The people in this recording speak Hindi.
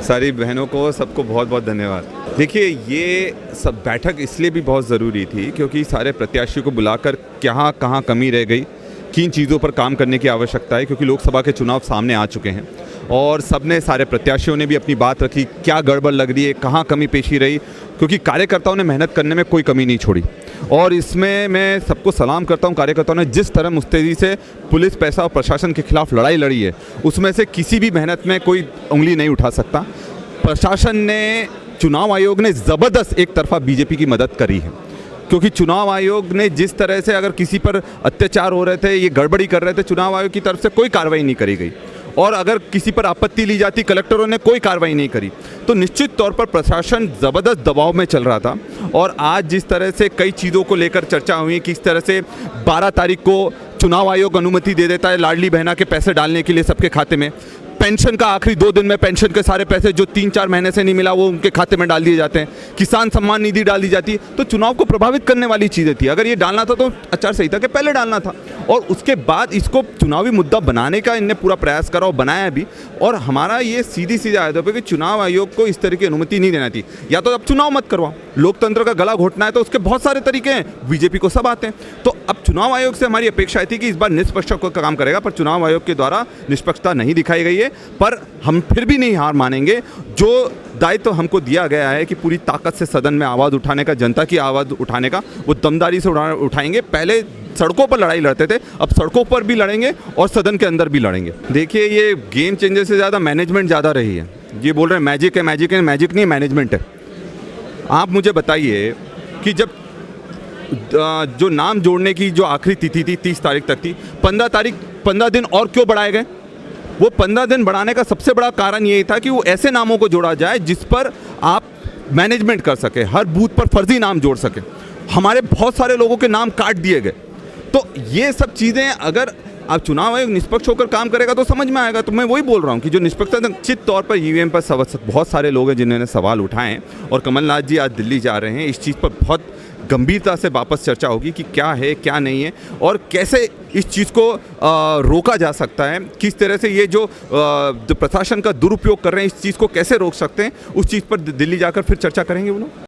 सारी बहनों को, सबको बहुत बहुत धन्यवाद। देखिए, ये सब बैठक इसलिए भी बहुत ज़रूरी थी क्योंकि सारे प्रत्याशियों को बुलाकर कहाँ कमी रह गई, किन चीज़ों पर काम करने की आवश्यकता है, क्योंकि लोकसभा के चुनाव सामने आ चुके हैं और सबने, सारे प्रत्याशियों ने भी अपनी बात रखी, क्या गड़बड़ लग रही है, कहाँ कमी पेशी रही, क्योंकि कार्यकर्ताओं ने मेहनत करने में कोई कमी नहीं छोड़ी। और इसमें मैं सबको सलाम करता हूँ, कार्यकर्ताओं ने जिस तरह मुस्तैदी से पुलिस, पैसा और प्रशासन के खिलाफ लड़ाई लड़ी है, उसमें से किसी भी मेहनत में कोई उंगली नहीं उठा सकता। प्रशासन ने, चुनाव आयोग ने ज़बरदस्त एक तरफा बीजेपी की मदद करी है, क्योंकि चुनाव आयोग ने जिस तरह से, अगर किसी पर अत्याचार हो रहे थे, ये गड़बड़ी कर रहे थे, चुनाव आयोग की तरफ से कोई कार्रवाई नहीं करी गई और अगर किसी पर आपत्ति ली जाती, कलेक्टरों ने कोई कार्रवाई नहीं करी। तो निश्चित तौर पर प्रशासन ज़बरदस्त दबाव में चल रहा था। और आज जिस तरह से कई चीज़ों को लेकर चर्चा हुई, किस तरह से 12 तारीख को चुनाव आयोग अनुमति दे देता है लाडली बहना के पैसे डालने के लिए सबके खाते में, पेंशन का आखिरी 2 दिन में पेंशन के सारे पैसे जो 3-4 महीने से नहीं मिला वो उनके खाते में डाल दिए जाते हैं, किसान सम्मान निधि डाल दी जाती है। तो चुनाव को प्रभावित करने वाली चीज़ें थी। अगर ये डालना था तो आचार संहिता के पहले डालना था और उसके बाद इसको चुनावी मुद्दा बनाने का इनने पूरा प्रयास करा और बनाया भी। और हमारा ये सीधी आदत है कि चुनाव आयोग को इस तरह की अनुमति नहीं देना थी। या तो अब चुनाव मत करवाओ, लोकतंत्र का गला घोटना है तो उसके बहुत सारे तरीके हैं, बीजेपी को सब आते हैं। तो अब चुनाव आयोग से हमारी अपेक्षा थी कि इस बार निष्पक्ष काम करेगा, पर चुनाव आयोग के द्वारा निष्पक्षता नहीं दिखाई गई है। पर हम फिर भी नहीं हार मानेंगे। जो दायित्व हमको दिया गया है कि पूरी ताकत से सदन में आवाज़ उठाने का, जनता की आवाज़ उठाने का, वो दमदारी से उठाएंगे। पहले सड़कों पर लड़ाई लड़ते थे, अब सड़कों पर भी लड़ेंगे और सदन के अंदर भी लड़ेंगे। देखिए, ये गेम चेंजर से ज़्यादा मैनेजमेंट ज़्यादा रही है। ये बोल रहे हैं मैजिक है, मैजिक है, मैजिक नहीं, मैनेजमेंट है। आप मुझे बताइए कि जब जो नाम जोड़ने की जो आखिरी तिथि थी 30 तारीख तक थी, 15 दिन और क्यों बढ़ाए गए? वो 15 दिन बढ़ाने का सबसे बड़ा कारण ये था कि वो ऐसे नामों को जोड़ा जाए जिस पर आप मैनेजमेंट कर सके, हर बूथ पर फर्जी नाम जोड़ सके। हमारे बहुत सारे लोगों के नाम काट दिए गए। तो ये सब चीज़ें अगर अब चुनाव आयोग निष्पक्ष होकर काम करेगा तो समझ में आएगा। तो मैं वही बोल रहा हूँ कि जो निष्पक्षता, निश्चित तौर पर ईवीएम पर बहुत सारे लोग हैं जिन्होंने सवाल उठाए और कमलनाथ जी आज दिल्ली जा रहे हैं। इस चीज़ पर बहुत गंभीरता से वापस चर्चा होगी कि क्या है, क्या नहीं है और कैसे इस चीज़ को रोका जा सकता है, किस तरह से ये जो प्रशासन का दुरुपयोग कर रहे हैं इस चीज़ को कैसे रोक सकते हैं, उस चीज़ पर दिल्ली जाकर फिर चर्चा करेंगे वो लोग।